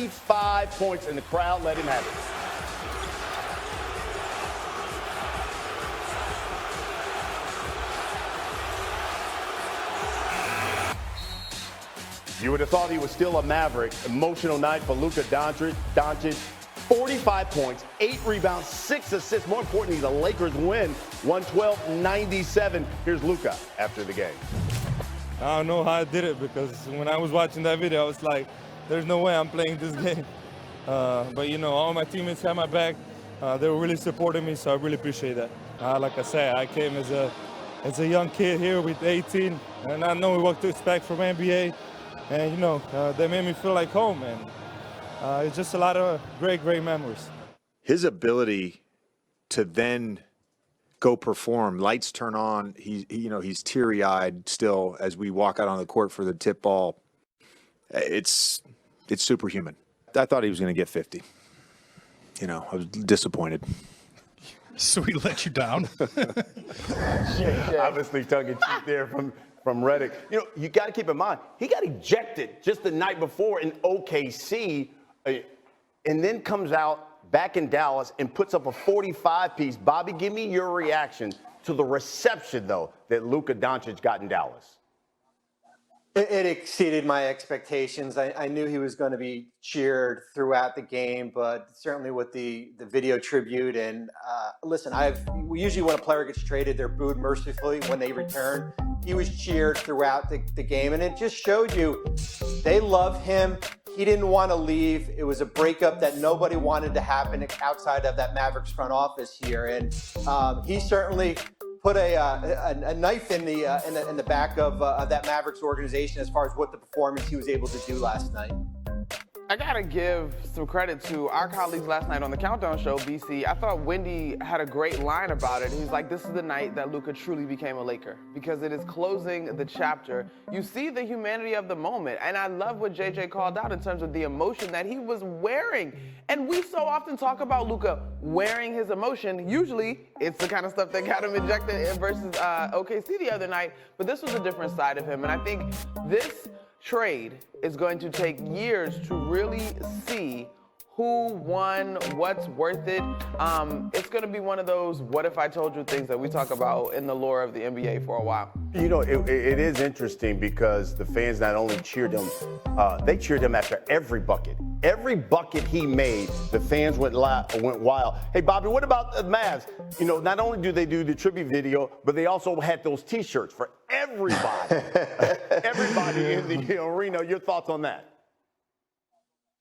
5 points, and the crowd let him have it. You would have thought he was still a Maverick. Emotional night for Luka Doncic. 45 points, 8 rebounds, 6 assists. More importantly, the Lakers win 112-97. Here's Luka after the game. I don't know how I did it, because when I was watching that video, I was like, there's no way I'm playing this game. But, you know, all my teammates had my back. They were really supporting me, so I really appreciate that. Like I said, I came as a young kid here with 18, and I know what to expect from NBA. And, you know, they made me feel like home, and it's just a lot of great memories. His ability to then go perform, lights turn on, he's teary-eyed still as we walk out on the court for the tip ball. It's superhuman. I thought he was going to get 50. You know, I was disappointed. So he let you down? Obviously tongue-in-cheek there from Redick. You know, you got to keep in mind, he got ejected just the night before in OKC, and then comes out back in Dallas and puts up a 45-piece. Bobby, give me your reaction to the reception, though, that Luka Doncic got in Dallas. It exceeded my expectations. I knew he was going to be cheered throughout the game, but certainly with the video tribute. And listen, usually when a player gets traded, they're booed mercifully when they return. He was cheered throughout the game, and it just showed you they love him. He didn't want to leave. It was a breakup that nobody wanted to happen outside of that Mavericks front office here, and he certainly put a knife in the back of that Mavericks organization as far as what the performance he was able to do last night. I gotta give some credit to our colleagues last night on the Countdown Show, BC. I thought Wendy had a great line about it. He's like, this is the night that Luka truly became a Laker, because it is closing the chapter. You see the humanity of the moment, and I love what JJ called out in terms of the emotion that he was wearing. And we so often talk about Luka wearing his emotion. Usually, it's the kind of stuff that got him ejected versus OKC the other night, but this was a different side of him, and I think this trade is going to take years to really see who won, what's worth it. It's going to be one of those what if I told you things that we talk about in the lore of the NBA for a while. You know, it is interesting because the fans not only cheered him, they cheered him after every bucket. Every bucket he made, the fans went wild. Hey, Bobby, what about the Mavs? You know, not only do they do the tribute video, but they also had those T-shirts for everybody. Everybody in the arena. Your thoughts on that?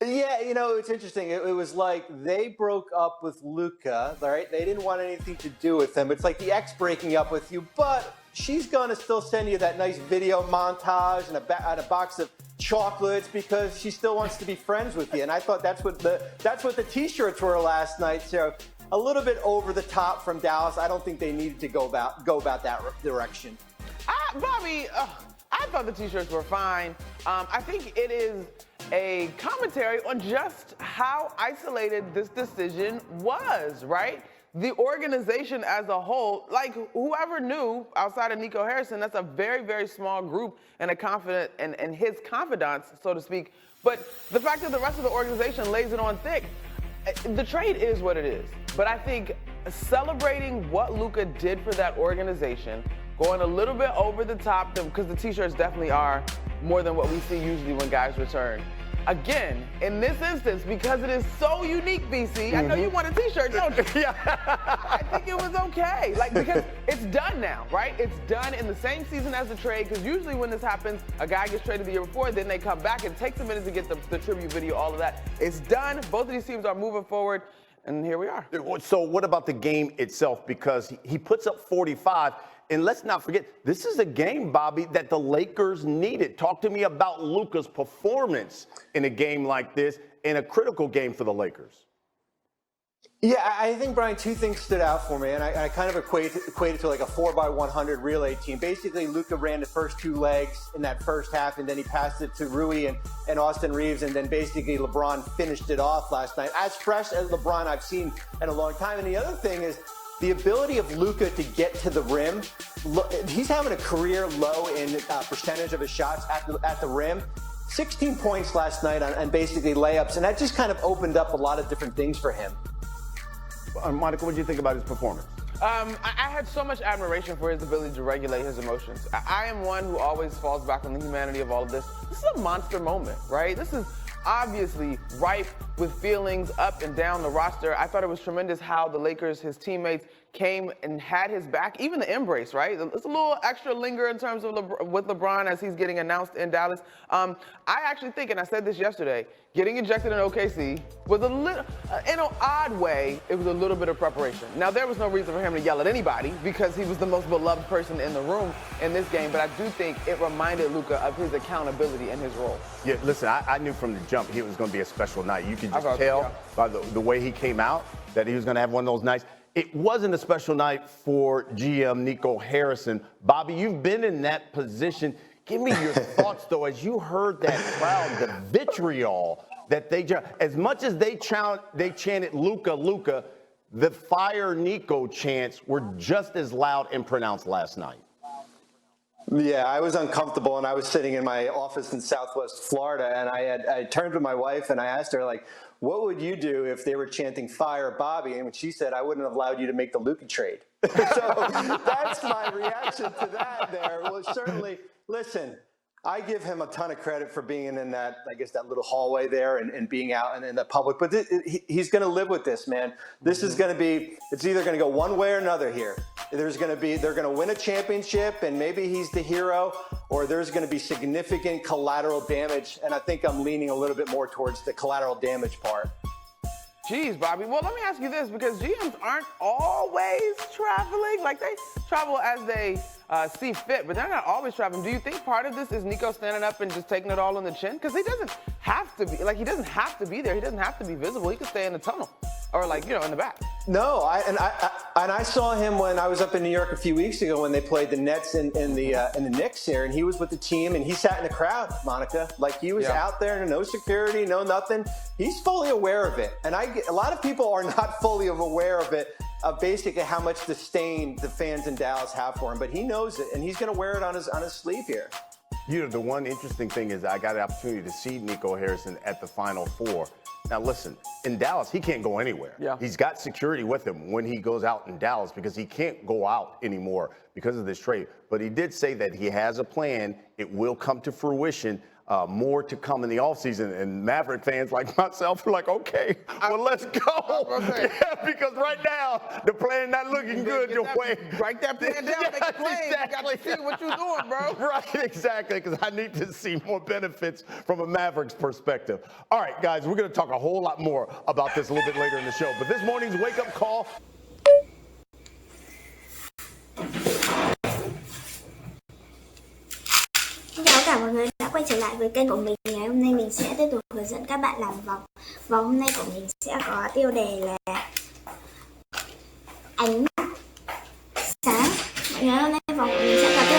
Yeah, you know, it's interesting. It was like they broke up with Luka, all right? They didn't want anything to do with him. It's like the ex breaking up with you, but she's going to still send you that nice video montage and a box of chocolates because she still wants to be friends with you. And I thought that's what the T-shirts were last night. So a little bit over the top from Dallas. I don't think they needed to go about that direction. Bobby, I thought the T-shirts were fine. I think it is a commentary on just how isolated this decision was, right? The organization as a whole, like whoever knew outside of Nico Harrison, that's a very, very small group and and his confidants, so to speak. But the fact that the rest of the organization lays it on thick, the trade is what it is. But I think celebrating what Luka did for that organization, going a little bit over the top, because the T-shirts definitely are more than what we see usually when guys return. Again, in this instance, because it is so unique, BC, I know you want a T-shirt, don't you? Yeah. I think it was okay. Like, because it's done now, right? It's done in the same season as the trade, because usually when this happens, a guy gets traded the year before, then they come back. It takes a minute to get the tribute video, all of that. It's done. Both of these teams are moving forward, and here we are. So what about the game itself? Because he puts up 45. And let's not forget, this is a game, Bobby, that the Lakers needed. Talk to me about Luka's performance in a game like this, in a critical game for the Lakers. Yeah, I think, Brian, two things stood out for me, and I kind of equated to like a 4x100 relay team. Basically, Luka ran the first two legs in that first half, and then he passed it to Rui and Austin Reeves, and then basically LeBron finished it off last night. As fresh as LeBron I've seen in a long time. And the other thing is, the ability of Luka to get to the rim, he's having a career low in percentage of his shots at the rim. 16 points last night on basically layups, and that just kind of opened up a lot of different things for him. Monica, what did you think about his performance? I had so much admiration for his ability to regulate his emotions. I am one who always falls back on the humanity of all of this. This is a monster moment, right? This is obviously ripe with feelings up and down the roster. I thought it was tremendous how the Lakers, his teammates, came and had his back, even the embrace, right? It's a little extra linger in terms of with LeBron as he's getting announced in Dallas. I actually think, and I said this yesterday, getting ejected in OKC was a little, in an odd way, it was a little bit of preparation. Now, there was no reason for him to yell at anybody because he was the most beloved person in the room in this game, but I do think it reminded Luka of his accountability and his role. Yeah, listen, I knew from the jump he was going to be a special night. You could just tell by the way he came out that he was going to have one of those nights. It wasn't a special night for GM Nico Harrison. Bobby, you've been in that position. Give me your thoughts, though, as you heard that crowd, the vitriol that as much as they chanted Luka, Luka, the fire Nico chants were just as loud and pronounced last night. Yeah, I was uncomfortable, and I was sitting in my office in Southwest Florida, and I turned to my wife and I asked her, like, what would you do if they were chanting fire Bobby? And she said, I wouldn't have allowed you to make the Luka trade. So that's my reaction to that there. Well, certainly, listen, I give him a ton of credit for being in that, I guess, that little hallway there and being out and in the public. But he's going to live with this, man. This is going to be, it's either going to go one way or another here. They're going to win a championship and maybe he's the hero, or there's going to be significant collateral damage. And I think I'm leaning a little bit more towards the collateral damage part. Geez, Bobby. Well, let me ask you this, because GMs aren't always traveling. Like, they travel as they see fit, but they're not always traveling. Do you think part of this is Nico standing up and just taking it all on the chin? Because he doesn't have to be, like, he doesn't have to be there. He doesn't have to be visible. He could stay in the tunnel or, like, in the back. No, I saw him when I was up in New York a few weeks ago when they played the Nets and the Knicks here, and he was with the team and he sat in the crowd, Monica. Like, he was out there, no security, no nothing. He's fully aware of it, and a lot of people are not fully aware of it, of basically how much disdain the fans in Dallas have for him. But he knows it, and he's going to wear it on his sleeve here. You know, the one interesting thing is I got an opportunity to see Nico Harrison at the Final Four. Now, listen, in Dallas, he can't go anywhere. Yeah. He's got security with him when he goes out in Dallas because he can't go out anymore because of this trade. But he did say that he has a plan. It will come to fruition. More to come in the offseason. And Maverick fans like myself are like, okay, well, let's go. Yeah, because right now, the plan not looking good your way. Write that plan down, make it plain. Exactly. You got to see what you're doing, bro. Right, exactly, because I need to see more benefits from a Mavericks perspective. All right, guys, we're going to talk a whole lot more about this a little bit later in the show. But this morning's wake-up call. Chào tất cả mọi người đã quay trở lại với kênh của mình. Ngày hôm nay mình sẽ tiếp tục hướng dẫn các bạn làm vòng. Vòng hôm nay của mình sẽ có tiêu đề là ánh mắt sáng. Mọi người, hôm nay vòng của mình sẽ có